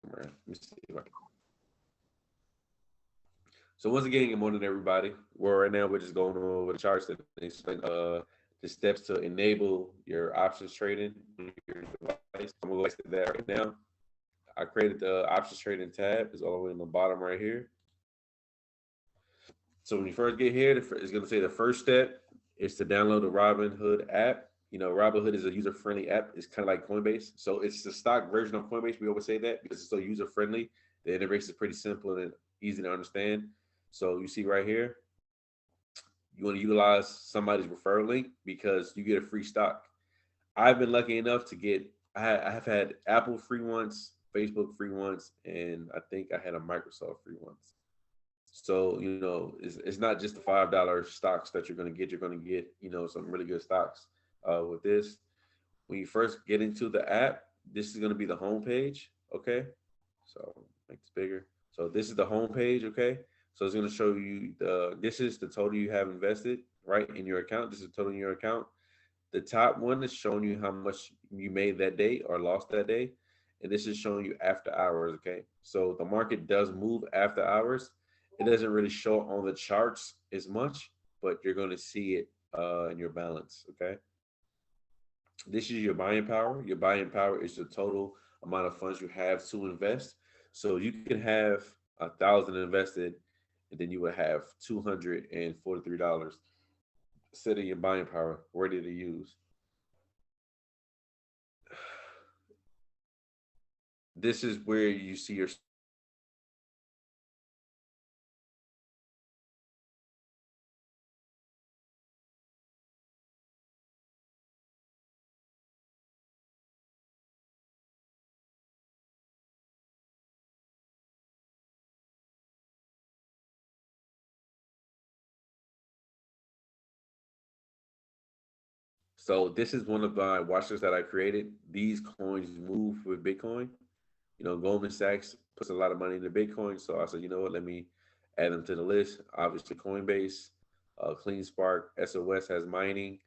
somewhere. Let me see if I can. So once again, good morning, everybody. Well, right now we're just going over the charts that explain the steps to enable your options trading on your device. I'm gonna go back to that right now. I created the options trading tab. It's all the way in the bottom right here. So when you first get here, it's going to say the first step is to download the Robinhood app. You know, Robinhood is a user-friendly app. It's kind of like Coinbase. So it's the stock version of Coinbase. We always say that because it's so user-friendly. The interface is pretty simple and easy to understand. So you see right here, you want to utilize somebody's referral link because you get a free stock. I've been lucky enough to get, I have had Apple free once, Facebook free once, and I think I had a Microsoft free once. So, you know, it's not just the $5 stocks that you're going to get. You're going to get, you know, some really good stocks with this. When you first get into the app, this is going to be the home page. Okay. So make this bigger. So this is the home page. Okay. So it's going to show you this is the total you have invested right in your account. This is the total in your account. The top one is showing you how much you made that day or lost that day. And this is showing you after hours. Okay. So the market does move after hours. It doesn't really show on the charts as much, but you're going to see it in your balance. Okay. This is your buying power. Your buying power is the total amount of funds you have to invest. So you can have 1,000 invested, and then you would have $243 sitting in your buying power ready to use. This is where you see your stocks right here. So this is where you see your stocks. So this is one of my watch lists that I created. These coins move with Bitcoin. You know, Goldman Sachs puts a lot of money into Bitcoin. So I said, you know what, let me add them to the list. Obviously, Coinbase, Clean Spark, SOS has mining,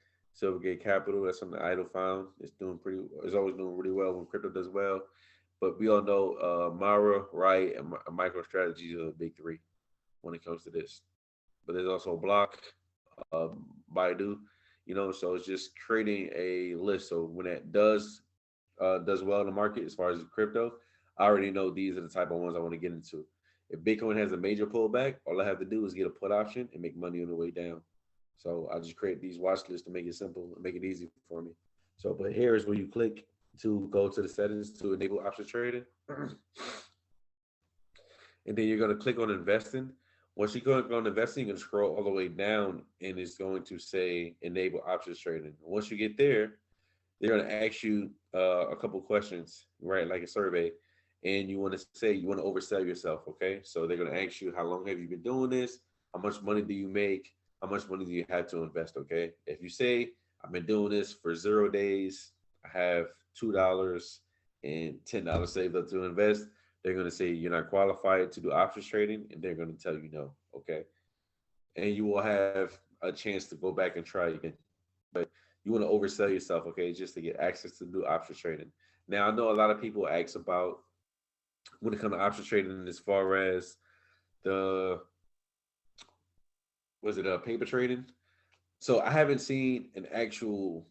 Silvergate Capital. That's something Idle found. It's always doing really well when crypto does well. But we all know Mara, Riot, and MicroStrategy are the big three when it comes to this. But there's also Block, Baidu, you know, so it's just creating a list. So when it does well in the market as far as crypto, I already know these are the type of ones I want to get into. If Bitcoin has a major pullback, all I have to do is get a put option and make money on the way down. So I just create these watch lists to make it simple and make it easy for me. So, but here is where you click to go to the settings to enable options trading. And then you're going to click on investing. Once you click on investing, you're going to scroll all the way down and it's going to say enable options trading. Once you get there, they're going to ask you a couple questions, right? Like a survey. And you want to say, you want to oversell yourself. Okay. So they're going to ask you, how long have you been doing this? How much money do you make? How much money do you have to invest? Okay. If you say, I've been doing this for 0 days, I have $2 and $10 saved up to invest, they're going to say you're not qualified to do options trading and they're going to tell you no. Okay. And you will have a chance to go back and try again. But you want to oversell yourself, okay, just to get access to do options trading. Now, I know a lot of people ask about when it comes to options trading as far as the, was it paper trading? So I haven't seen an actual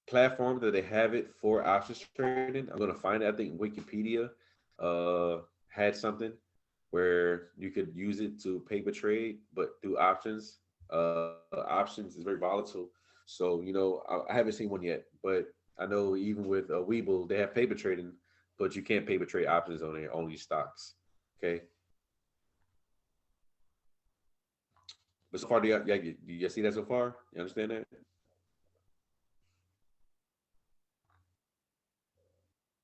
platform that they have it for options trading. I'm gonna find it. I think Wikipedia uh, had something where you could use it to paper trade, but through options. Options is very volatile, so you know I haven't seen one yet. But I know even with Weeble, they have paper trading, but you can't paper trade options on there, only stocks. Okay, but so far, do you see that so far? You understand that?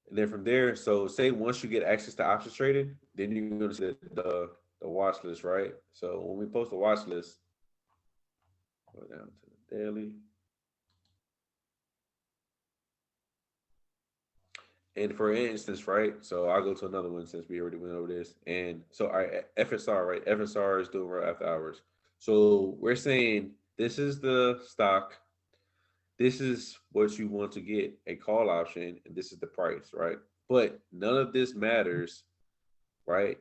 And then from there, so say once you get access to options trading, then you're going to see the watch list, right? So when we post a watch list, go down to the daily. And for instance, right? So I'll go to another one since we already went over this. And so our FSR, right? FSR is doing right after hours. So we're saying this is the stock. This is what you want to get a call option, and this is the price, right? But none of this matters, right?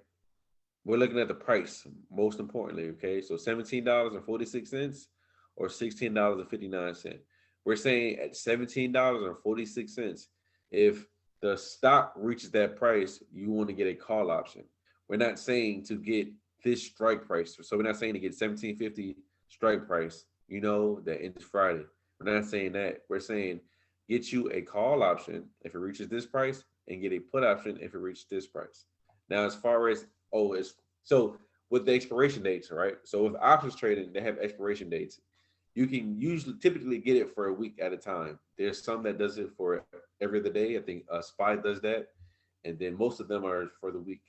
We're looking at the price most importantly. Okay, so $17.46 or $16.59. We're saying at $17.46, if the stock reaches that price, you want to get a call option. We're not saying to get this strike price. So we're not saying to get 17.50 strike price, that ends Friday. We're not saying that. We're saying get you a call option if it reaches this price and get a put option if it reaches this price. Now, as far as, it's so with the expiration dates, right? So with options trading, they have expiration dates. You can usually typically get it for a week at a time. There's some that does it for every other day. I think Spy does that, and then most of them are for the week.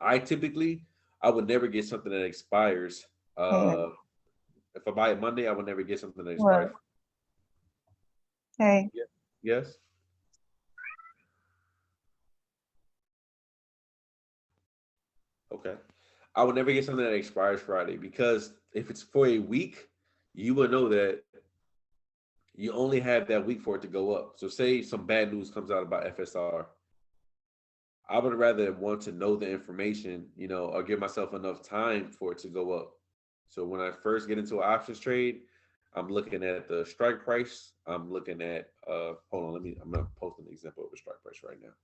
I would never get something that expires. Hey, If I buy it Monday, I would never get something that expires. well, hey, Yeah. Yes. Okay. I would never get something that expires Friday because if it's for a week, you will know that you only have that week for it to go up. So say some bad news comes out about FSR. I would rather want to know the information, or give myself enough time for it to go up. So when I first get into an options trade, I'm looking at the strike price. I'm looking at hold on, I'm gonna post an example of a strike price right now.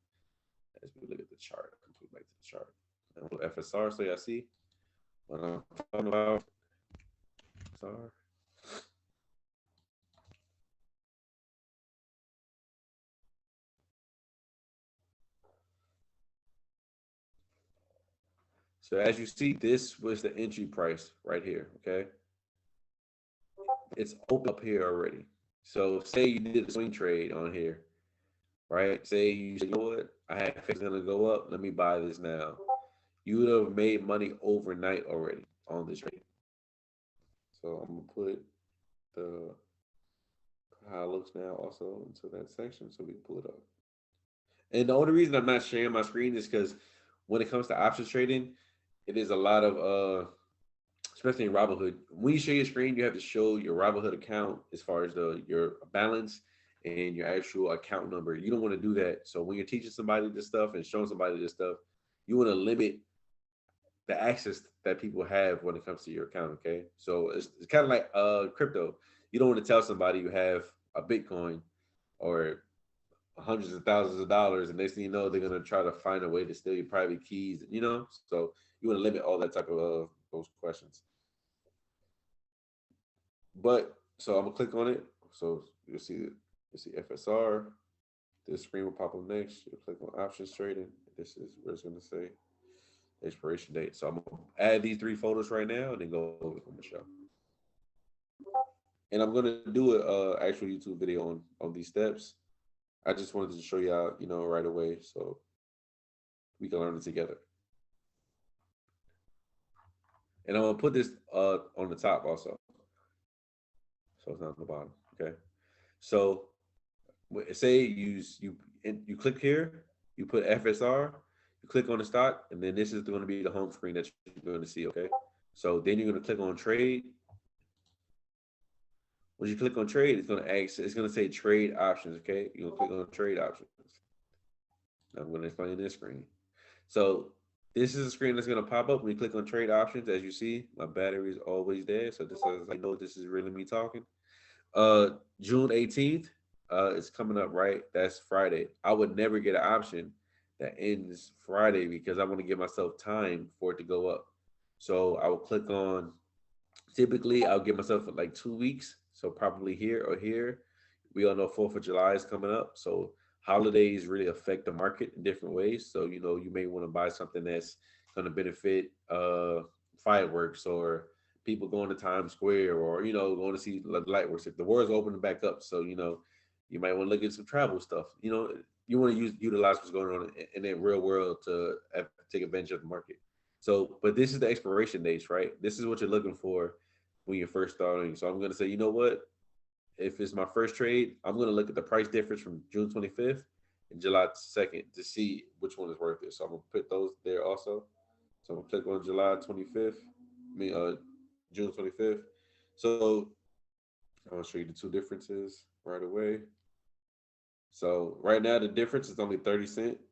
As we look at the chart, complete back to the chart. And FSR, so y'all see what I'm talking about. FSR. So as you see, this was the entry price right here. Okay, it's open up here already. So say you did a swing trade on here, right? Say you say, you know what, I have faith it's gonna go up. Let me buy this now. You would have made money overnight already on this trade. So I'm gonna put the how it looks now also into that section so we can pull it up. And the only reason I'm not sharing my screen is because when it comes to options trading, it is a lot of especially in Robinhood. When you share your screen, you have to show your Robinhood account as far as your balance and your actual account number. You don't want to do that. So when you're teaching somebody this stuff and showing somebody this stuff, you want to limit the access that people have when it comes to your account. Okay, so it's kind of like crypto. You don't want to tell somebody you have a Bitcoin or hundreds of thousands of dollars, and next thing you know, they're gonna try to find a way to steal your private keys. So you want to limit all that type of those questions. But so I'm gonna click on it. So you'll see FSR. This screen will pop up next. You'll click on options trading. This is where it's gonna say expiration date. So I'm gonna add these three photos right now and then go over from the show. And I'm gonna do a actual YouTube video on these steps. I just wanted to show y'all, right away so we can learn it together. And I'm gonna put this on the top also, so it's not on the bottom. Okay. So say you click here, you put FSR, you click on the stock, and then this is going to be the home screen that you're going to see. Okay. So then you're going to click on trade. When you click on trade, it's going to say trade options. Okay. You're going to click on trade options. Now I'm going to explain this screen. So this is a screen that's going to pop up when you click on trade options. As you see, my battery is always there. So this is, I know this is really me talking. June 18th, it's coming up, right? That's Friday. I would never get an option that ends Friday because I want to give myself time for it to go up. So I will click on, typically I'll give myself like 2 weeks. So probably here or here. We all know 4th of July is coming up. So holidays really affect the market in different ways. So, you may want to buy something that's going to benefit fireworks or people going to Times Square or, going to see the lightworks. If the world's opening back up, so, you might want to look at some travel stuff. You want to utilize what's going on in that real world to take advantage of the market. So, but this is the expiration dates, right? This is what you're looking for when you're first starting. So I'm going to say, you know what? If it's my first trade, I'm going to look at the price difference from June 25th and July 2nd to see which one is worth it. So I'm going to put those there also. So I'm going to click on July 25th, June 25th. So I'm going to show you the two differences right away. So right now the difference is only 30 cents.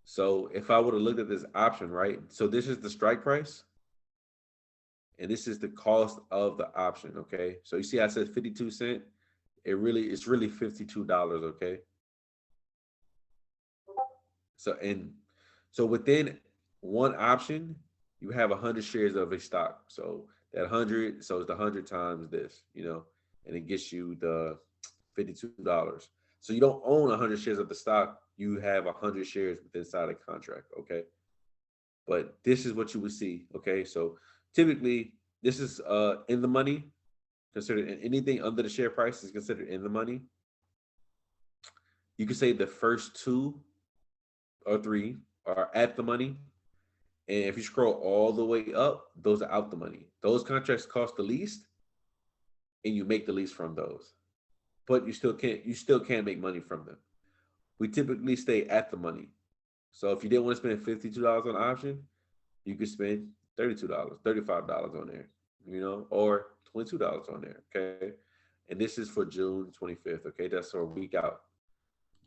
So if I would have looked at this option, right? So this is the strike price, and this is the cost of the option. Okay. So you see, I said 52 cents. It's really $52. Okay. So within one option, you have 100 shares of a stock. So that 100, so it's the 100 times this, and it gets you the $52. So you don't own 100 shares of the stock. You have 100 shares within inside a contract. Okay. But this is what you would see. Okay. So typically, this is in the money. Considered anything under the share price is considered in the money. You could say the first two or three are at the money. And if you scroll all the way up, those are out the money. Those contracts cost the least, and you make the least from those. But you still can't make money from them. We typically stay at the money. So if you didn't want to spend $52 on an option, you could spend $32, $35 on there, or $22 on there. Okay. And this is for June 25th. Okay. That's a week out.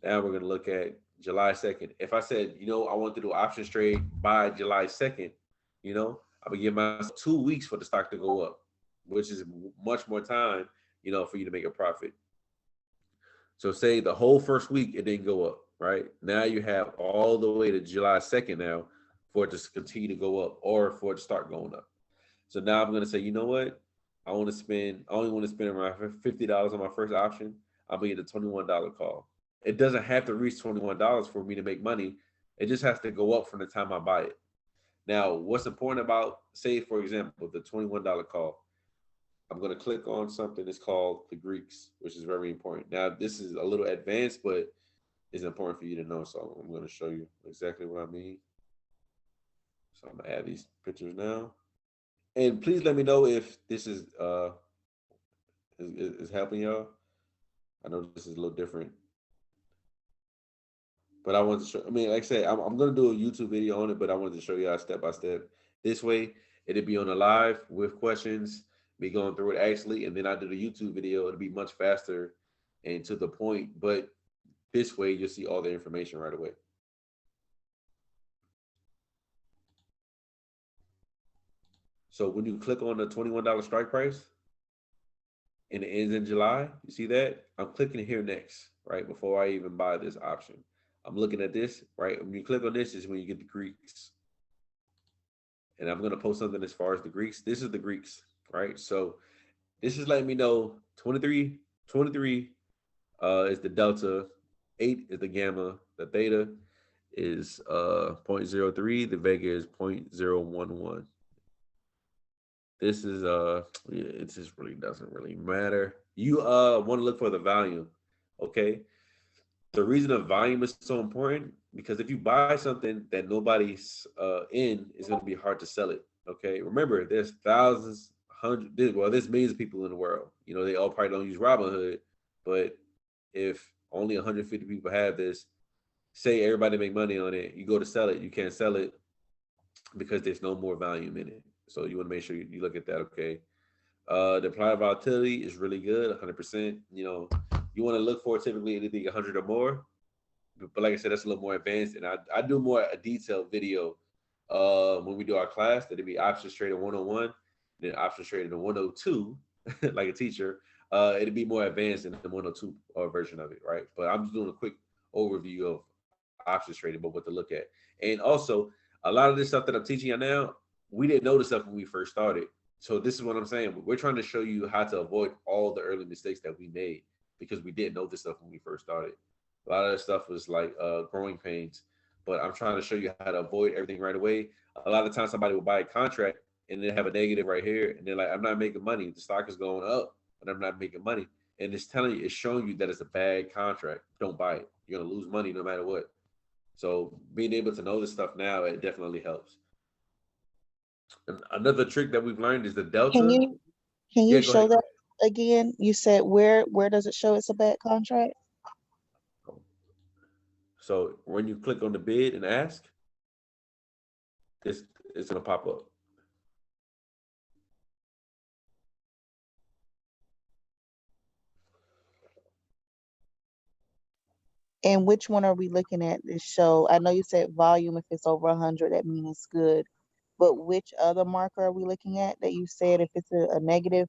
Now we're gonna look at July 2nd. If I said, I want to do options trade by July 2nd, I would give myself 2 weeks for the stock to go up, which is much more time, for you to make a profit. So say the whole first week it didn't go up, right? Now you have all the way to July 2nd now for it to continue to go up or for it to start going up. So now I'm gonna say, you know what? I only want to spend around $50 on my first option. I'm gonna get a $21 call. It doesn't have to reach $21 for me to make money. It just has to go up from the time I buy it. Now, what's important about, say, for example, the $21 call? I'm going to click on something that's called the Greeks, which is very important. Now, this is a little advanced, but it's important for you to know. So I'm going to show you exactly what I mean. So I'm going to add these pictures now. And please let me know if this is helping y'all. I know this is a little different, but I wanted to show. I mean, like I said, I'm going to do a YouTube video on it, but I wanted to show you all step by step. This way, it'll be on a live with questions, me going through it actually, and then I do the YouTube video. It'll be much faster and to the point. But this way, you'll see all the information right away. So when you click on the $21 strike price and it ends in July, you see that? I'm clicking here next, right? Before I even buy this option. I'm looking at this, right? When you click on this is when you get the Greeks. And I'm going to post something as far as the Greeks. This is the Greeks, right? So this is letting me know 23 is the delta, 8 is the gamma, the theta is 0.03, the vega is 0.011. This is it just really doesn't really matter. You want to look for the volume, okay? The reason the volume is so important because if you buy something that nobody's in, it's going to be hard to sell it. Okay, remember there's thousands, there's millions of people in the world. They all probably don't use Robinhood, but if only 150 people have this, say everybody make money on it, you go to sell it, you can't sell it because there's no more volume in it. So you want to make sure you look at that. Okay, the applied volatility is really good, 100%. You want to look for typically anything 100 or more. But like I said, that's a little more advanced, and I do more a detailed video when we do our class. That'd be options trading 101, then options trading 102, like a teacher. It'd be more advanced in the 102 version of it, right? But I'm just doing a quick overview of options trading, but what to look at. And also, a lot of this stuff that I'm teaching you now, we didn't know this stuff when we first started. So this is what I'm saying. We're trying to show you how to avoid all the early mistakes that we made because we didn't know this stuff when we first started. A lot of that stuff was like growing pains, but I'm trying to show you how to avoid everything right away. A lot of times somebody will buy a contract and then have a negative right here, and they're like, "I'm not making money. The stock is going up, but I'm not making money." And it's showing you that it's a bad contract. Don't buy it. You're gonna lose money no matter what. So being able to know this stuff now, it definitely helps. And another trick that we've learned is the Can delta. you can Yeah, you go ahead. show that again? You said where does it show it's a bad contract? So when you click on the bid and ask, it's gonna pop up. And which one are we looking at to show? I know you said volume, if it's over 100, that means it's good. But which other marker are we looking at that you said if it's a negative?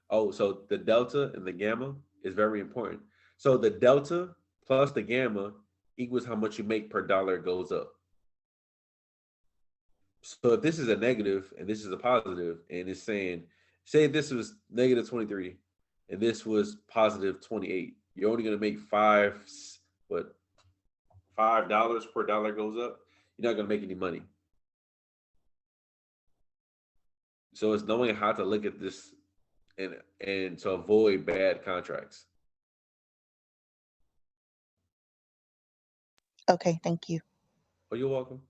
Oh, so the delta and the gamma is very important. So the delta plus the gamma equals how much you make per dollar it goes up. So if this is a negative and this is a positive, and it's saying, say this was negative 23 and this was positive 28, you're only going to make what, $5 per dollar goes up. You're not going to make any money. So it's knowing how to look at this and to avoid bad contracts. Okay, thank you. Oh, you're welcome.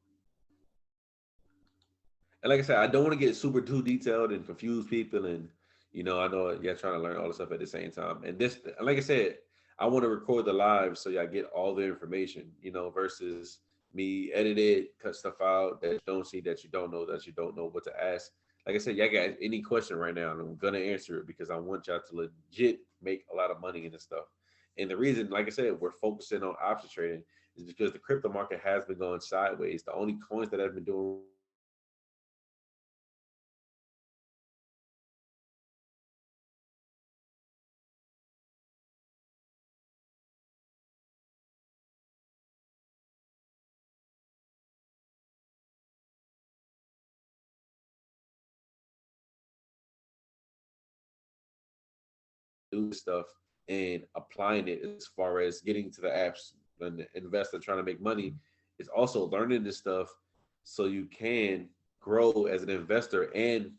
And like I said, I don't want to get super too detailed and confuse people. And I know you're trying to learn all the stuff at the same time. And this, like I said, I want to record the live so y'all get all the information. Versus me edit it, cut stuff out that you don't see, that you don't know what to ask. Like I said, y'all got any question right now, and I'm gonna answer it because I want y'all to legit make a lot of money in this stuff. And the reason, like I said, we're focusing on options trading is because the crypto market has been going sideways. The only coins that have been doing do stuff and applying it as far as getting to the apps and the investor trying to make money is also learning this stuff so you can grow as an investor and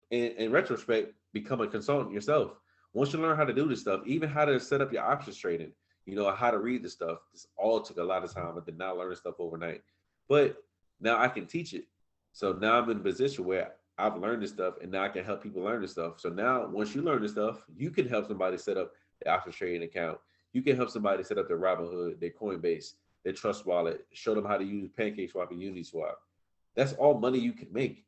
in retrospect become a consultant yourself. Once you learn how to do this stuff, even how to set up your options trading, how to read the stuff, this all took a lot of time. I did not learn this stuff overnight, but now I can teach it. So now I'm in a position where I've learned this stuff and now I can help people learn this stuff. So now once you learn this stuff, you can help somebody set up the options trading account. You can help somebody set up their Robinhood, their Coinbase, their Trust Wallet, show them how to use PancakeSwap and Uniswap. That's all money you can make.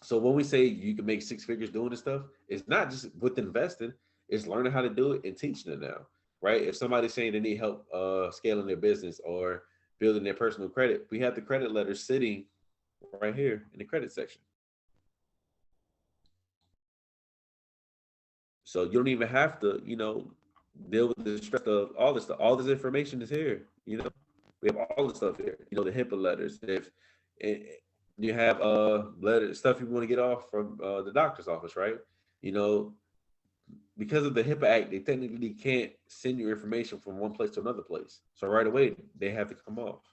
So when we say you can make six figures doing this stuff, it's not just with investing, it's learning how to do it and teaching it now, right? If somebody's saying they need help scaling their business or building their personal credit, we have the credit letters sitting right here in the credit section. So you don't even have to, deal with the stress of all this stuff. All this information is here. We have all the stuff here. The HIPAA letters. If you have letters, stuff you want to get off from the doctor's office, right? You know, because of the HIPAA Act, they technically can't send your information from one place to another place. So right away, they have to come off,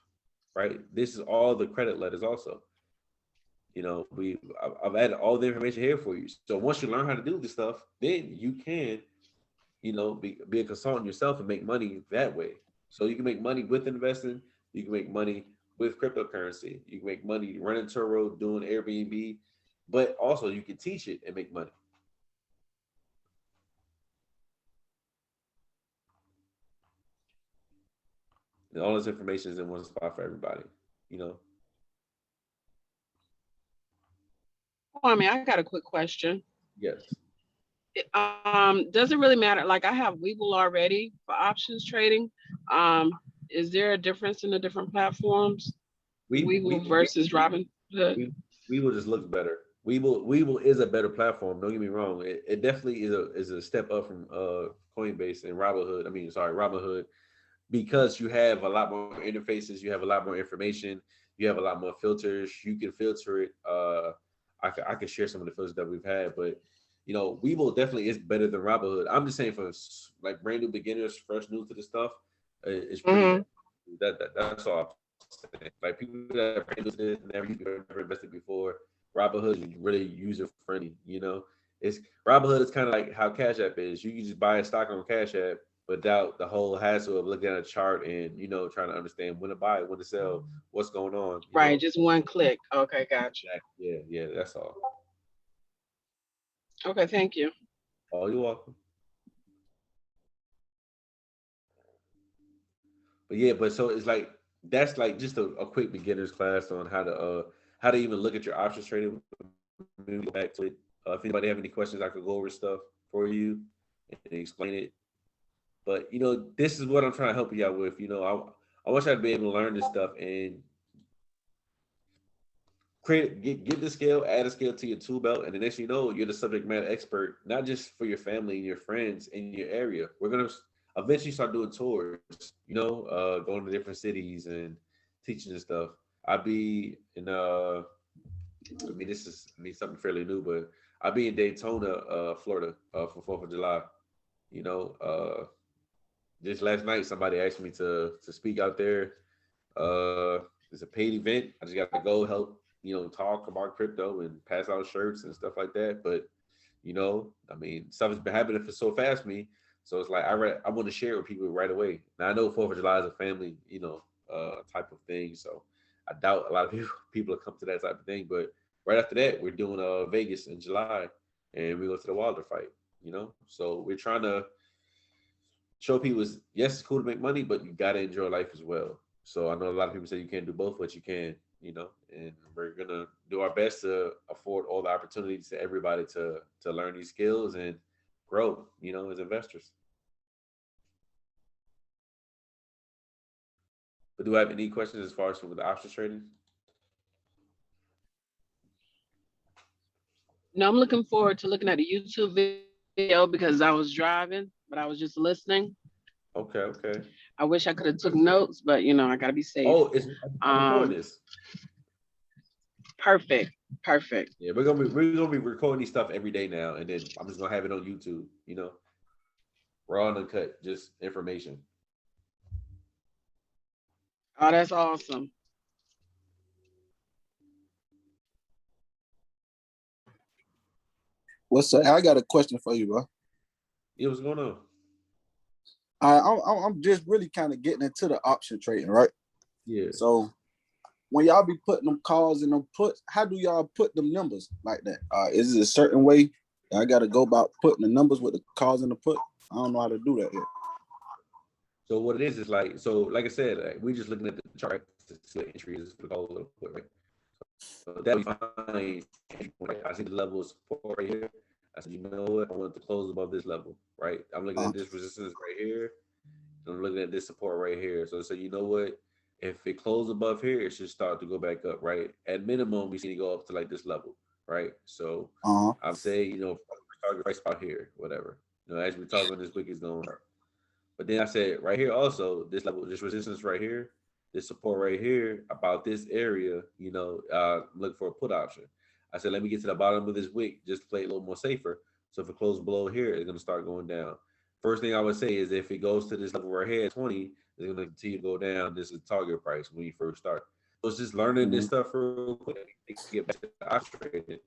right? This is all the credit letters also. I've added all the information here for you. So once you learn how to do this stuff, then you can, be a consultant yourself and make money that way. So you can make money with investing. You can make money with cryptocurrency. You can make money running Turo, doing Airbnb, but also you can teach it and make money. And all this information is in one spot for everybody, you know? Oh, I mean, I got a quick question. Yes. Does it really matter? Like I have Webull already for options trading. Is there a difference in the different platforms? Webull versus Robinhood? Webull just looks better. Webull is a better platform. Don't get me wrong. It definitely is a step up from Coinbase and Robinhood, because you have a lot more interfaces, you have a lot more information, you have a lot more filters. You can filter it. I could share some of the filters that we've had, but Webull definitely is better than Robinhood. I'm just saying for like brand new beginners, fresh new to the stuff, it's pretty. That's all. Like people that are brand new to this, never invested before. Robinhood is really user friendly. It's Robinhood is kind of like how Cash App is. You can just buy a stock on Cash App without the whole hassle of looking at a chart and trying to understand when to buy, when to sell, what's going on. Right, just one click. Okay, gotcha. Yeah, that's all. Okay, thank you. Oh, you're welcome. But so it's like that's like just a quick beginner's class on how to even look at your options trading. Maybe go back to it. If anybody have any questions, I could go over stuff for you and explain it. But you know, this is what I'm trying to help you out with. You know, I wish I'd be able to learn this stuff and get the skill, add a skill to your tool belt, and the next thing you know, you're the subject matter expert, not just for your family and your friends in your area. We're gonna eventually start doing tours, you know, going to different cities and teaching and stuff. I'll be in I mean this is something fairly new, but I'll be in Daytona, Florida, for 4th of July. You know, just last night somebody asked me to speak out there. It's a paid event. I just got to go help, you know, talk about crypto and pass out shirts and stuff like that. But you know, I mean, stuff has been happening for so fast for me. So it's like I want to share it with people right away. Now I know 4th of July is a family, you know, type of thing. So I doubt a lot of people will come to that type of thing. But right after that, we're doing Vegas in July, and we go to the Wilder fight. You know, so we're trying to show people is yes, it's cool to make money, but you gotta enjoy life as well. So I know a lot of people say you can't do both, but you can, you know, and we're gonna do our best to afford all the opportunities to everybody to learn these skills and grow, you know, as investors. But do I have any questions as far as with the options trading? No, I'm looking forward to looking at the YouTube video because I was driving, but I was just listening. Okay, okay. I wish I could have took notes, but you know, I gotta be safe. Oh, I'm recording this. Perfect. Perfect. Yeah, we're gonna be recording these stuff every day now, and then I'm just gonna have it on YouTube. You know, raw and uncut, just information. Oh, that's awesome. What's up? I got a question for you, bro. Yeah, what's going on? I'm just really kind of getting into the option trading, right? Yeah. So when y'all be putting them calls and them puts, how do y'all put them numbers like that? Is it a certain way I got to go about putting the numbers with the calls and the put? I don't know how to do that yet. So what it is like, so like I said, like, we just looking at the chart to see what entries for the call of the put, right? So that we find, I see the level of support right here. I said, you know what? I want to close above this level, right? I'm looking at this resistance right here. I'm looking at this support right here. So you know what? If it closes above here, it should start to go back up, right? At minimum, we see it go up to like this level, right? So I'm saying, you know, target price out here, whatever. You know, as we're talking, this wick is going up. But then I said right here also, this level, this resistance right here, this support right here, about this area, you know, look for a put option. I said, let me get to the bottom of this wick, just to play a little more safer. So if it closes below here, it's gonna start going down. First thing I would say is if it goes to this level right here, 20, it's gonna continue to go down. This is target price when you first start. So it's just learning this stuff real quick to get back to the option trading.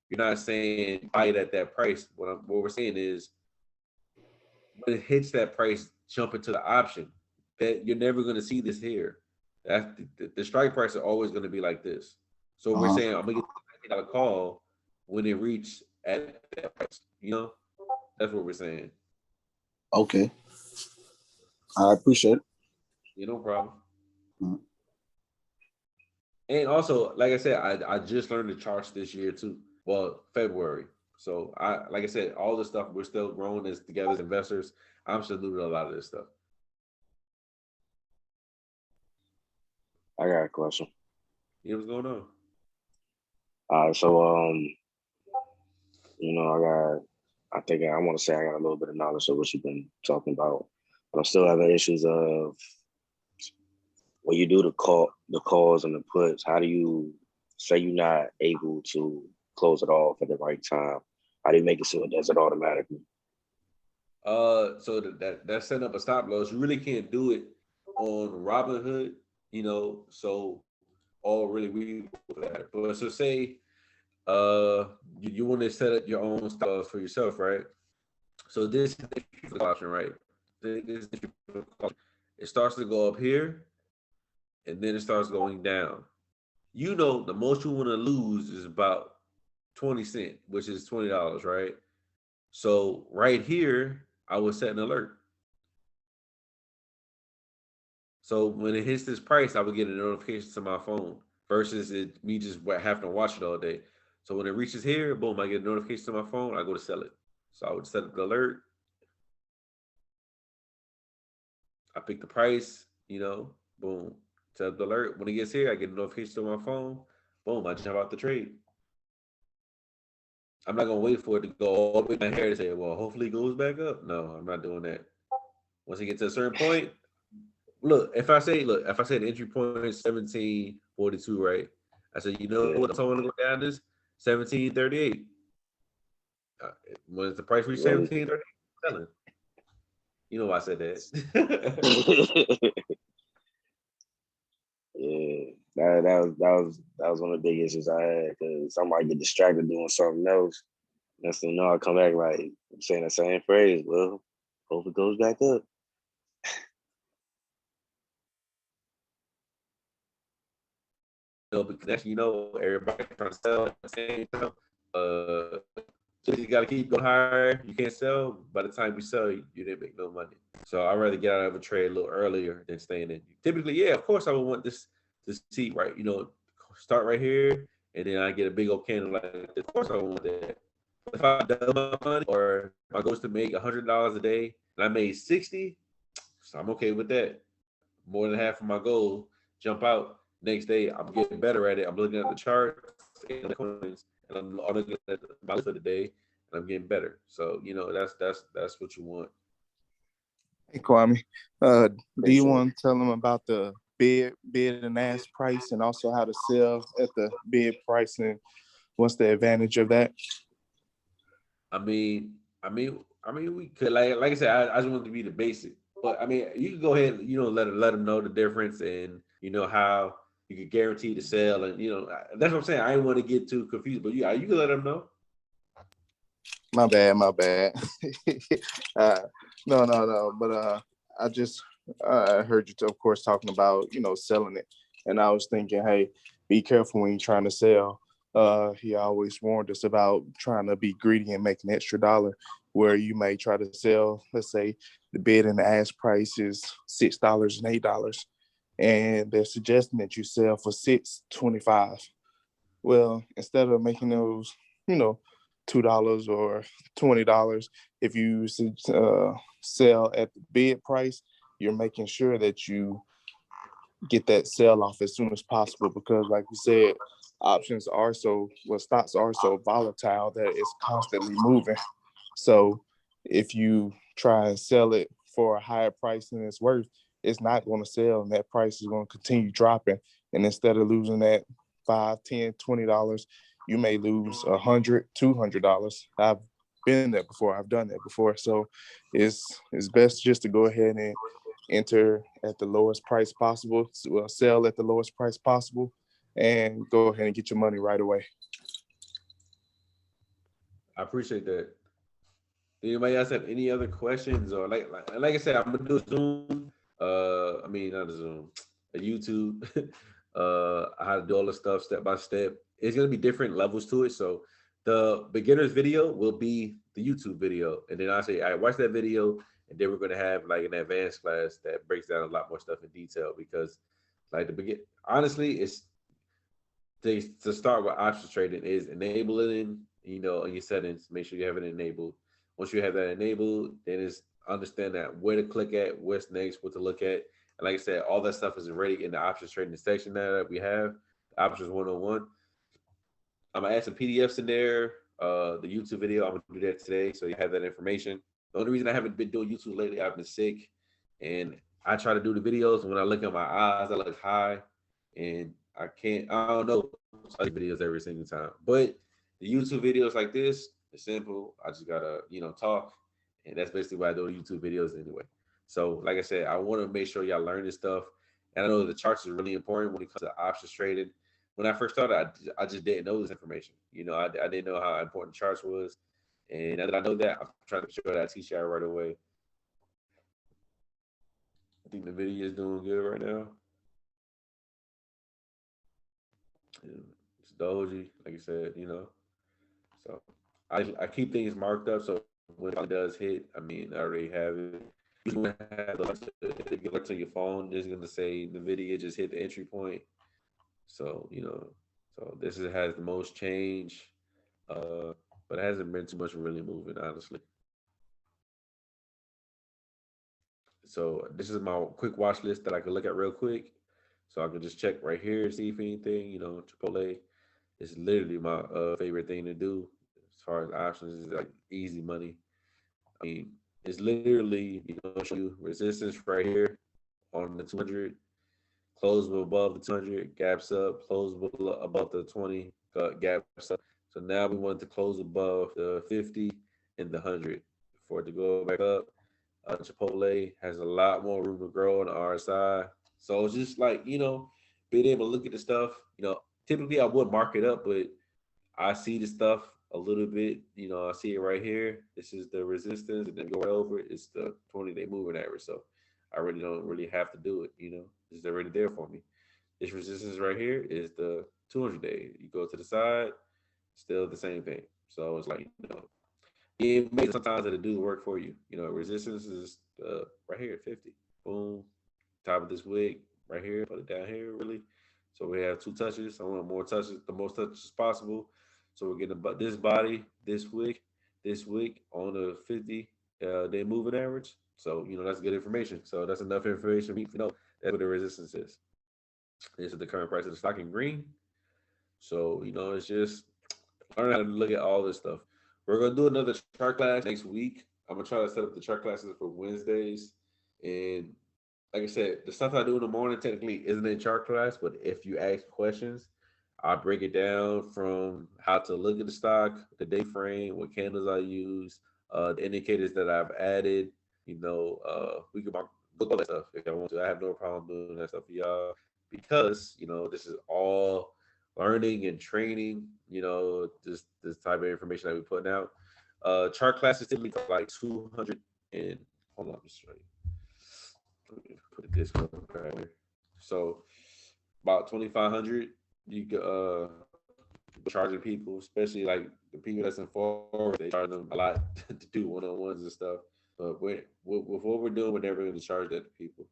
You're not saying buy it at that price. What we're saying is when it hits that price, jump into the option. That you're never going to see this here. That the strike price are always going to be like this. So we're saying I'm gonna get a call when it reaches at that price. You know, that's what we're saying. Okay, I appreciate it. You no problem. And also, like I said, I just learned the charts this year too. Well, February. So like I said, all this stuff we're still growing as together as investors. I'm still doing a lot of this stuff. I got a question. Yeah, what's going on? So you know, I think I want to say I got a little bit of knowledge of what you've been talking about, but I'm still having issues of when you do the calls and the puts. How do you say you're not able to close it off at the right time? How do you make it so it does it automatically? So that's setting up a stop loss. You really can't do it on Robinhood, you know. So all really we that. But so say you want to set up your own stop loss for yourself, right? So this is the option, right? This it starts to go up here, and then it starts going down. You know, the most you want to lose is about 20 cents, which is $20, right? So right here, I would set an alert. So when it hits this price, I would get a notification to my phone versus me just having to watch it all day. So when it reaches here, boom, I get a notification to my phone. I go to sell it. So I would set up the alert. I pick the price, boom, set the alert. When it gets here, I get a notification on my phone. Boom, I jump out the trade. I'm not gonna wait for it to go all the way down here to say, well, hopefully it goes back up. No, I'm not doing that. Once it gets to a certain point, if I say the entry point is 1742, right? I said, you know what? If I want to go down this 1738. When the price reached 1738, I'm selling. You know why I said that. Yeah, that was one of the big issues I had because somebody get distracted doing something else. Next thing you know, I come back like I'm saying the same phrase. Well, hope it goes back up. Because everybody trying to sell at the same time. So you got to keep going higher. You can't sell. By the time you sell, you didn't make no money. So I'd rather get out of a trade a little earlier than staying in. Typically, yeah, of course I would want this seat right. Start right here, and then I get a big old candle like this. Of course I want that. If I double my money, or my goal is to make $100 a day, and I made 60, so I'm okay with that. More than half of my goal, jump out. Next day, I'm getting better at it. I'm looking at the charts and the coins, and I'm looking at my list for the day, and I'm getting better. So that's what you want. Hey Kwame, do you want to tell them about the bid and ask price, and also how to sell at the bid price, and what's the advantage of that? I mean, we could like I said, I just want to be the basic. But I mean, you can go ahead and let them know the difference, and how you could guarantee the sale, and that's what I'm saying. I didn't want to get too confused, but you can let them know. My bad. No. But I just heard you, of course, talking about selling it, and I was thinking, hey, be careful when you're trying to sell. He always warned us about trying to be greedy and make an extra dollar, where you may try to sell. Let's say the bid and the ask price is $6 and $8, and they're suggesting that you sell for $6.25. Well, instead of making those, $2 or $20, if you sell at the bid price, you're making sure that you get that sell off as soon as possible, because like you said, stocks are so volatile that it's constantly moving. So if you try and sell it for a higher price than it's worth, it's not going to sell, and that price is going to continue dropping. And instead of losing that $5, $10, $20, you may lose $100, $200. I've been there before. I've done that before. So it's best just to go ahead and enter at the lowest price possible, sell at the lowest price possible, and go ahead and get your money right away. I appreciate that. Anybody else have any other questions, or like I said, I'm gonna do a Zoom. Not a Zoom, a YouTube. How to do all the stuff step by step. It's gonna be different levels to it. So the beginner's video will be the YouTube video, and then I say, I watch that video, and then we're gonna have like an advanced class that breaks down a lot more stuff in detail, because like honestly, it's to start with options trading is enabling, in your settings, make sure you have it enabled. Once you have that enabled, then it's understand that where to click at, what's next, what to look at. And like I said, all that stuff is already in the options trading section that we have, options 101. I'm gonna add some PDFs in there. The YouTube video, I'm gonna do that today, so you have that information. The only reason I haven't been doing YouTube lately, I've been sick, and I try to do the videos. And when I look at my eyes, I look high, and I don't know, videos every single time. But the YouTube videos like this, it's simple. I just gotta, talk, and that's basically why I do the YouTube videos anyway. So, like I said, I want to make sure y'all learn this stuff, and I know the charts are really important when it comes to options trading. When I first started, I just didn't know this information. I didn't know how important charts was, and now that I know that, I'm trying to make sure that I teach y'all right away. I think the video is doing good right now. It's doji, like I said, So I keep things marked up, so when it does hit, I already have it. You have the alert on your phone is going to say the video just hit the entry point. So so this has the most change, but it hasn't been too much really moving, honestly. So this is my quick watch list that I can look at real quick. So I can just check right here, see if anything, Chipotle is literally my favorite thing to do as far as options is like easy money. I mean, it's literally, show you resistance right here on the 200, close above the 200, gaps up, close above the 20, gaps up. So now we want to close above the 50 and the 100 for it to go back up. Chipotle has a lot more room to grow on the RSI. So it's just like, being able to look at the stuff, typically I would mark it up, but I see the stuff a little bit, I see it right here. This is the resistance, and then go right over it. It's the 20-day moving average. So I really don't really have to do it, It's already there for me. This resistance right here is the 200-day. You go to the side, still the same thing. So it's like, it makes sometimes it'll do the work for you. Resistance is right here at 50. Boom. Top of this wick right here. Put it down here, really. So we have 2 touches. I want more touches, the most touches possible. So we're getting about this body, this wick on the 50-day moving average. So, that's good information. So that's enough information for me to know that's what the resistance is. This is the current price of the stock in green. So, it's just learn how to look at all this stuff. We're going to do another chart class next week. I'm going to try to set up the chart classes for Wednesdays. And like I said, the stuff I do in the morning technically isn't in chart class, but if you ask questions, I break it down from how to look at the stock, the day frame, what candles I use, the indicators that I've added. We can look all that stuff if I want to. I have no problem doing that stuff for y'all because this is all learning and training. This type of information that we're putting out. Chart classes typically like 200 and hold on, just show you. Put a Discord right here. So about 2,500. You could charging people, especially like the people that's in forward, they charge them a lot to do one-on-ones and stuff. But with what we're doing, we're never going to charge that to people.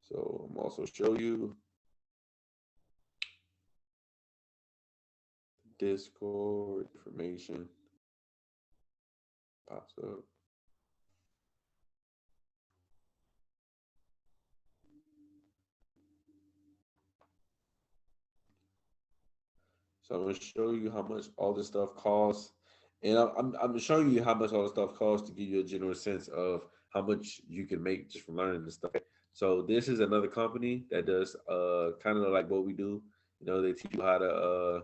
So I'm also show you Discord information pops up. So I'm going to show you how much all this stuff costs. And I'm showing you how much all this stuff costs to give you a general sense of how much you can make just from learning this stuff. So this is another company that does kind of like what we do. They teach you how to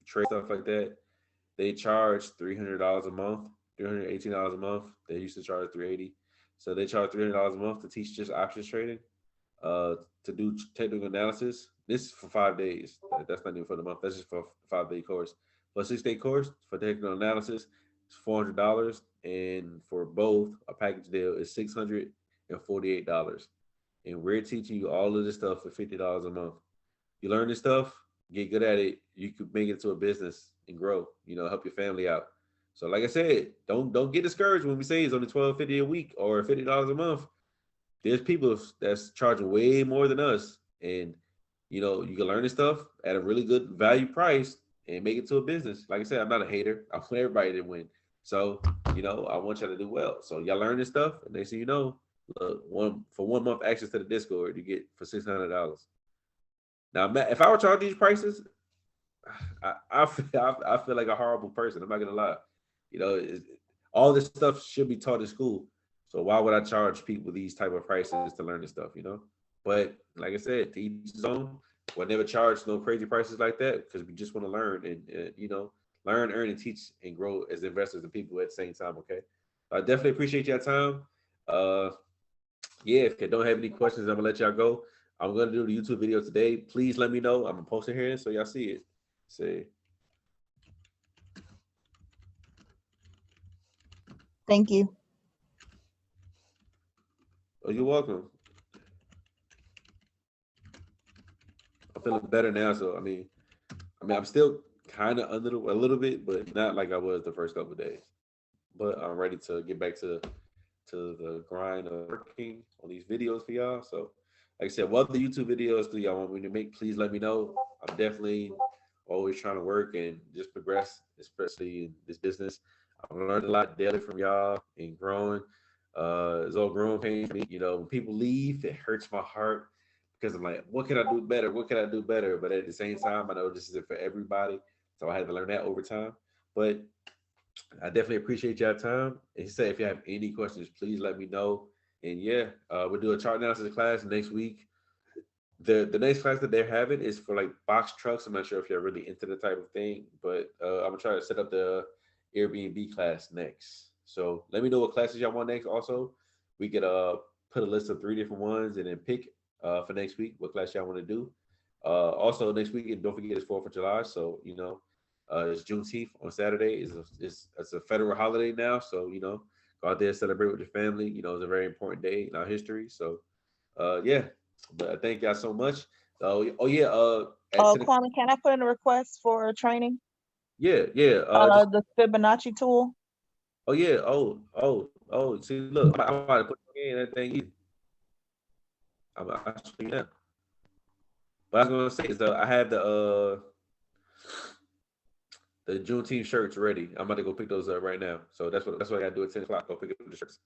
trade, stuff like that. They charge $300 a month, $318 a month. They used to charge $380. So they charge $300 a month to teach just options trading, to do technical analysis. This is for 5 days. That's not even for the month. That's just for a 5-day course. For a 6-day course for technical analysis, it's $400. And for both, a package deal is $648. And we're teaching you all of this stuff for $50 a month. You learn this stuff, get good at it, you could make it to a business and grow, help your family out. So like I said, don't get discouraged when we say it's only $12.50 a week or $50 a month. There's people that's charging way more than us. And, you can learn this stuff at a really good value price and make it to a business. Like I said, I'm not a hater. I want everybody to win. So, I want y'all to do well. So y'all learn this stuff and they say, look, for 1 month access to the Discord, you get for $600. Now, if I were charging these prices, I feel like a horrible person. I'm not gonna lie. All this stuff should be taught in school. So why would I charge people these type of prices to learn this stuff? But like I said, to each his own. We'll never charge no crazy prices like that because we just want to learn and learn, earn, and teach and grow as investors and people at the same time. Okay, I definitely appreciate your time. Yeah, if you don't have any questions, I'm gonna let y'all go. I'm gonna do the YouTube video today. Please let me know. I'm gonna post it here so y'all see it. See. Thank you. Oh, you're welcome. I'm feeling better now, so I mean, I'm still kind of under a little bit, but not like I was the first couple of days. But I'm ready to get back to the grind of working on these videos for y'all. So, like I said, what other YouTube videos do y'all want me to make? Please let me know. I'm definitely always trying to work and just progress, especially in this business. I'm learning a lot daily from y'all and growing. It's all growing pain for me. You know, when people leave, it hurts my heart because I'm like, what can I do better? What can I do better? But at the same time, I know this isn't for everybody. So I had to learn that over time. But I definitely appreciate your time. And he said, if you have any questions, please let me know. And yeah, we'll do a chart analysis class next week. The next class that they're having is for like box trucks. I'm not sure if you're really into the type of thing, but I'm gonna try to set up the Airbnb class next. So let me know what classes y'all want next. Also, we could put a list of 3 different ones and then pick for next week what class y'all want to do. Also next week, and don't forget it's 4th of July, so you know it's Juneteenth on Saturday. It's a federal holiday now, so you know go out there celebrate with your family. You know it's a very important day in our history. So yeah, but thank y'all so much. Oh yeah, at 10 Kwame, can I put in a request for training? yeah, yeah. The Fibonacci tool. Oh yeah. Oh. See, look, I'm about to put in that thing easy. I'll show you now. But I was gonna say is I have the Juneteenth shirts ready. I'm about to go pick those up right now. So that's what I gotta do at 10 o'clock. Go pick up the shirts.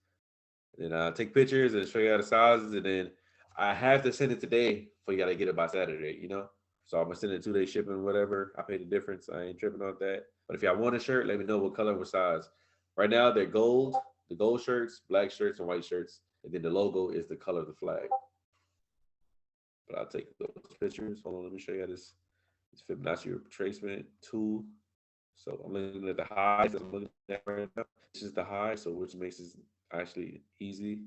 And then take pictures and show you all the sizes, and then I have to send it today for you gotta get it by Saturday, you know? So I'm gonna send it 2-day shipping, whatever. I pay the difference. I ain't tripping on that. But if y'all want a shirt, let me know what color, what size. Right now they're gold, the gold shirts, black shirts, and white shirts. And then the logo is the color of the flag. But I'll take those pictures. Hold on, let me show you this Fibonacci retracement tool. So I'm looking at the highs that I'm looking at right now. This is the high, so which makes this actually easy.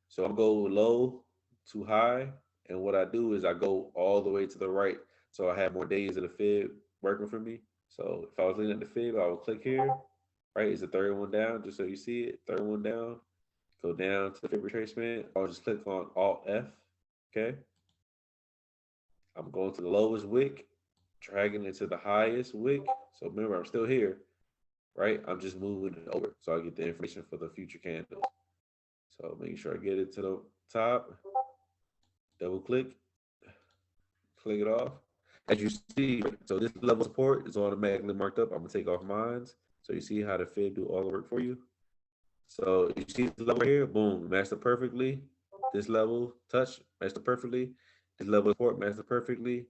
So I'll go low to high, and what I do is I go all the way to the right. So I have more days of the fib working for me. So if I was looking at the fib, I would click here, right? It's the third one down, just so you see it. Third one down, go down to the fib retracement. I'll just click on Alt F, okay? I'm going to the lowest wick, dragging it to the highest wick. So remember, I'm still here, right? I'm just moving it over so I get the information for the future candles. So making sure I get it to the top, double click, click it off. As you see, so this level support is automatically marked up. I'm gonna take off mines. So you see how the fib do all the work for you. So you see the level here, boom, matched up perfectly. This level touch matched up perfectly. This level of support matched up perfectly.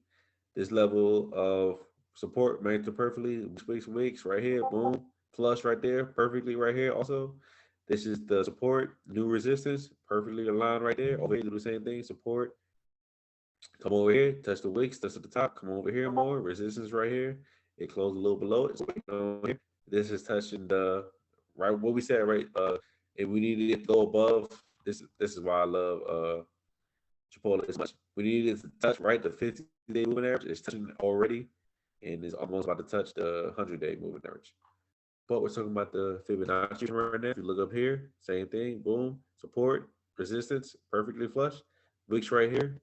This level of support matched up perfectly. Wicks right here, boom, flush right there, perfectly right here. Also, this is the support, new resistance, perfectly aligned right there. Over here, do the same thing, support. Come over here, touch the wicks, touch at the top. Come over here more, resistance right here. It closed a little below it. So this is touching the right what we said, right? If we needed it to go above, this is why I love Chipotle as much. We needed it to touch right the 50-day moving average. It's touching it already, and it's almost about to touch the 100-day moving average. But we're talking about the Fibonacci right now. If you look up here, same thing, boom, support, resistance, perfectly flush. Wicks right here.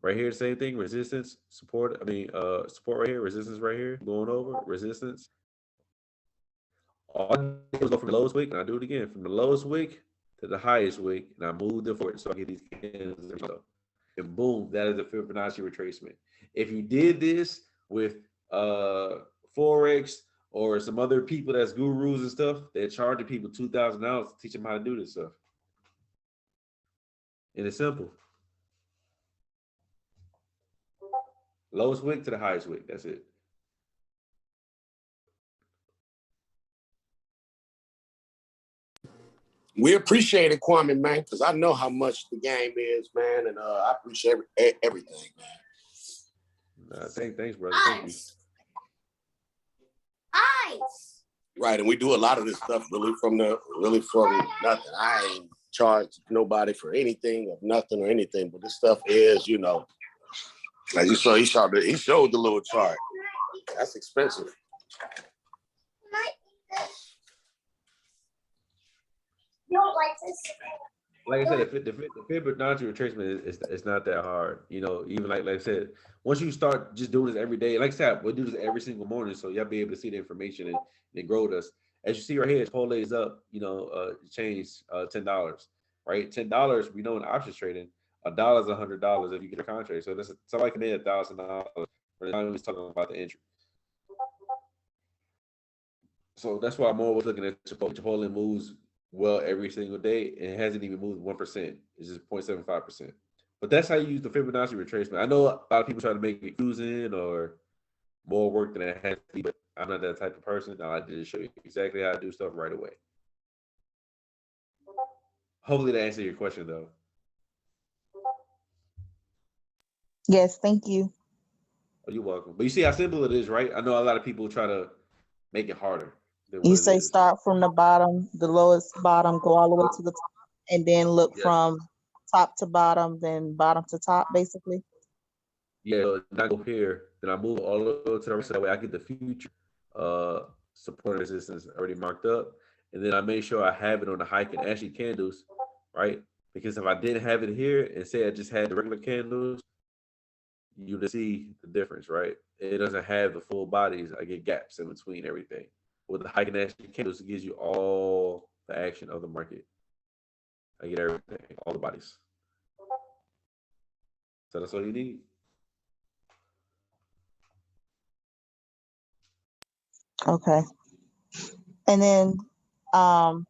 Right here, same thing, resistance, support. Support right here, resistance right here, going over, resistance. All I did was go from the lowest wick, and I do it again, from the lowest wick to the highest wick, and I moved it forward so I get these candles. And boom, that is a Fibonacci retracement. If you did this with Forex or some other people that's gurus and stuff, they're charging people $2,000 to teach them how to do this stuff. And it's simple. Lowest wick to the highest wick. That's it. We appreciate it, Kwame, man, because I know how much the game is, man, and I appreciate everything, man. Thanks, brother. Thank you. Right, and we do a lot of this stuff really from nothing. I ain't charged nobody for anything or nothing or anything, but this stuff is, you know, as you saw, he showed the little chart. That's expensive. You don't like this? Like I said, the Fibonacci retracement is not that hard. You know, even like I said, once you start just doing this every day, like I said, we'll do this every single morning, so y'all be able to see the information and grow with us. As you see right here, Chipotle is up. You know, changed $10, right? $10. We know in options trading, $1 is $100 if you get a contract. So that's somebody can make $1,000 for the time we was talking about the entry. So that's why I'm always looking at Chipotle moves well every single day, and it hasn't even moved 1%. It's just 0.75%. But that's how you use the Fibonacci retracement. I know a lot of people try to make it confusing or more work than it has to be, but I'm not that type of person. I like to just show you exactly how to do stuff right away. Hopefully that answered your question, though. Yes, thank you. Oh, you're welcome. But you see how simple it is, right? I know a lot of people try to make it harder than You what it say is. start from the bottom, the lowest bottom, go all the way to the top, and then look Yeah. from top to bottom, then bottom to top, basically. Yeah, so then I go here, then I move all the way to the right, so that way I get the future support and resistance already marked up. And then I make sure I have it on the high and ashy candles, right? Because if I didn't have it here and say I just had the regular candles, you would see the difference, right? It doesn't have the full bodies. I get gaps in between everything. With the high and ashy candles, it gives you all the action of the market. I get everything, all the bodies. So that's all you need. Okay. And then, um,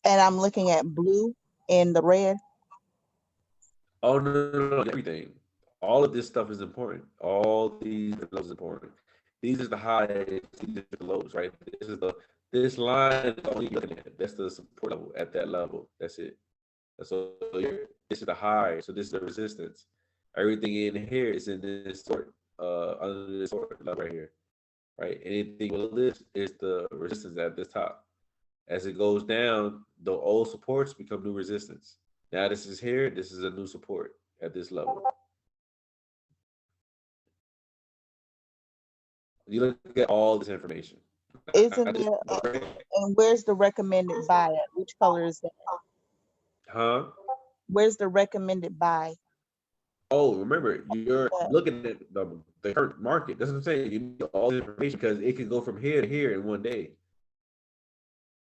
and I'm looking at blue and the red. Oh no, everything. All of this stuff is important. All these levels is important. These are the highs, these are the lows, right? This line is only looking at. That's the support level at that level. That's it. So this is the high. So this is the resistance. Everything in here is in this sort, under this sort level right here, right? Anything below this is the resistance at this top. As it goes down, the old supports become new resistance. Now this is here. This is a new support at this level. You look at all this information. Isn't there, and where's the recommended buy at? Which color is that? Huh? Where's the recommended buy? Oh, remember, you're looking at the current market. That's what I'm saying. You need all this information because it can go from here to here in one day.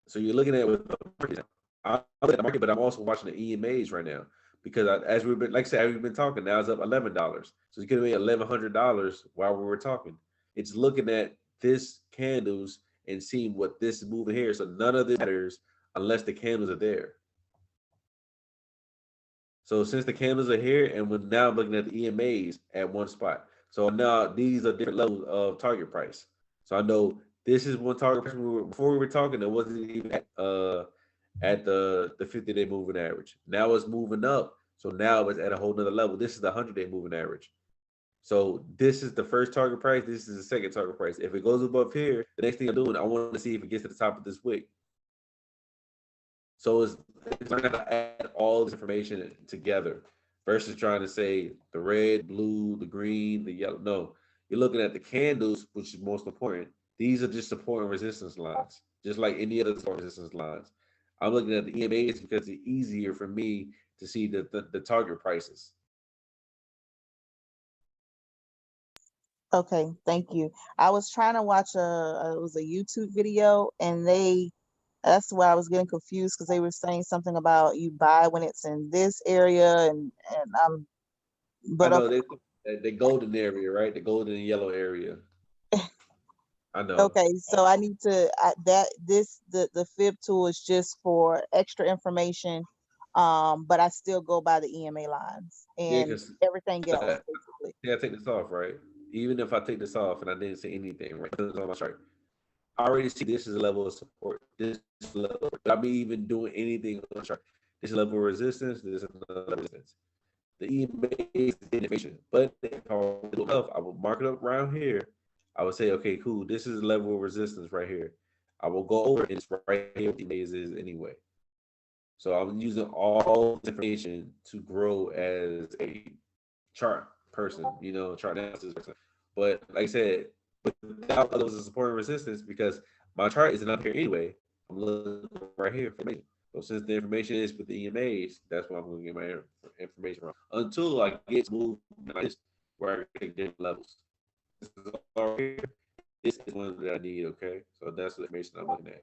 So you're looking at with the market. I'm looking at the market, but I'm also watching the EMAs right now because as we've been, like I said, as we've been talking, now it's up $11. So it's gonna be $1,100 while we were talking. It's looking at this candles and seeing what this is moving here. So none of this matters unless the candles are there. So since the candles are here, and we're now looking at the EMAs at one spot. So now these are different levels of target price. So I know this is one target price. Before we were talking, it wasn't even at the 50-day moving average. Now it's moving up. So now it's at a whole nother level. This is the 100-day moving average. So this is the first target price. This is the second target price. If it goes above here, the next thing I'm doing, I want to see if it gets to the top of this wick. So it's learning how to add all this information together versus trying to say the red, blue, the green, the yellow. No, you're looking at the candles, which is most important. These are just support and resistance lines, just like any other support and resistance lines. I'm looking at the EMAs because it's easier for me to see the target prices. Okay, thank you. I was trying to watch it was a YouTube video, and that's where I was getting confused because they were saying something about you buy when it's in this area, and but I know okay. the golden area, right? The golden and yellow area. I know. Okay, so I need to the fib tool is just for extra information, but I still go by the EMA lines Yeah, and because everything else basically. I take this off, right? Even if I take this off and I didn't say anything, right? It's on my chart. I already see this is a level of support. This is a level. Without me even doing anything on the chart. This is a level of resistance. This is another level of resistance. The EMA is the information, but if I will mark it up around here. I would say, okay, cool. This is a level of resistance right here. I will go over it. It's right here what the EMA is anyway. So I'm using all this information to grow as a chart person, chart analysis person. But like I said, without levels of support and resistance, because my chart isn't up here anyway, I'm looking right here for me. So since the information is with the EMAs, that's what I'm going to get my information from. Until I get to move where I take different levels. This is all here. This is one that I need, okay? So that's the information I'm looking at.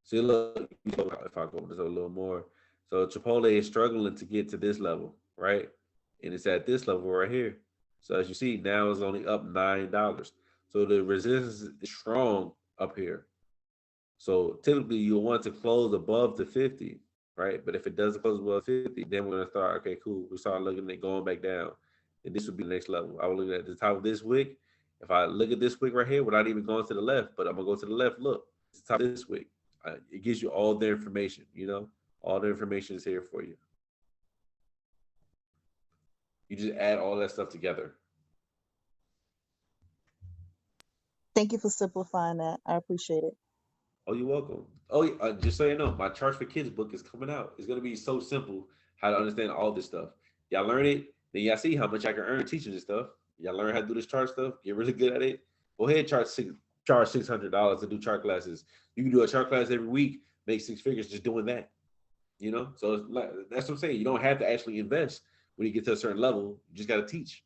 See, look, if I go this a little more. So Chipotle is struggling to get to this level, right? And it's at this level right here. So as you see, now it's only up $9. So the resistance is strong up here. So typically you'll want to close above the 50, right? But if it doesn't close above 50, then we're gonna start, okay, cool. We start looking at going back down. And this would be the next level. I will look at the top of this wick. If I look at this wick right here without even going to the left, but I'm gonna go to the left, look, it's the top of this wick. It gives you all the information, you know, all the information is here for you. You just add all that stuff together. Thank you for simplifying that. I appreciate it. Oh, you're welcome. Oh, just so you know, my Charts for Kids book is coming out. It's gonna be so simple how to understand all this stuff. Y'all learn it, then y'all see how much I can earn teaching this stuff. Y'all learn how to do this chart stuff, get really good at it. Go ahead, charge $600 to do chart classes. You can do a chart class every week, make 6 figures just doing that. You know, so it's like, that's what I'm saying. You don't have to actually invest when you get to a certain level. You just got to teach.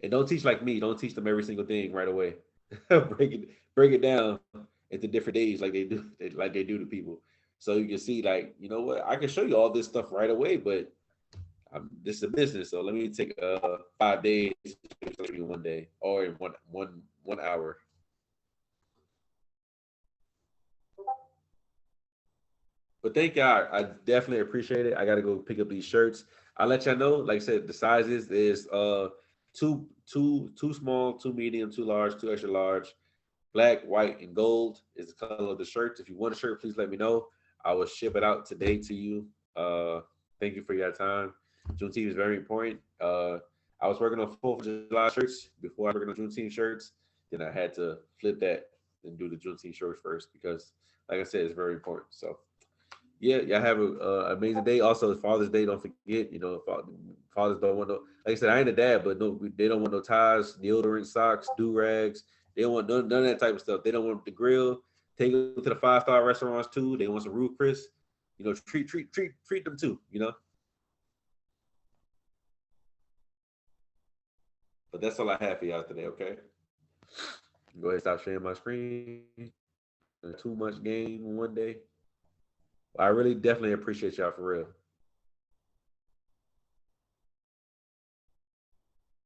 And don't teach like me. Don't teach them every single thing right away. break it down into different days like they do to people. So you can see, like, you know what, I can show you all this stuff right away, but this is a business. So let me take 5 days, maybe 1 day, or in one hour. But thank y'all. I definitely appreciate it. I got to go pick up these shirts. I'll let y'all know. Like I said, the sizes is two small, 2 medium, 2 large, 2 extra large. Black, white, and gold is the color of the shirts. If you want a shirt, please let me know. I will ship it out today to you. Thank you for your time. Juneteenth is very important. I was working on 4th of July shirts before I was working on Juneteenth shirts. Then I had to flip that and do the Juneteenth shirts first because, like I said, it's very important. So, yeah, y'all have an amazing day. Also, it's Father's Day. Don't forget, you know, fathers don't want no, like I said, I ain't a dad, but no, they don't want no ties, deodorant, socks, do-rags. They don't want none of that type of stuff. They don't want the grill. Take them to the 5-star restaurants too. They want some Ruth Chris. You know, treat them too, you know. But that's all I have for y'all today, okay? Go ahead and stop sharing my screen. Too much game one day. I really definitely appreciate y'all for real.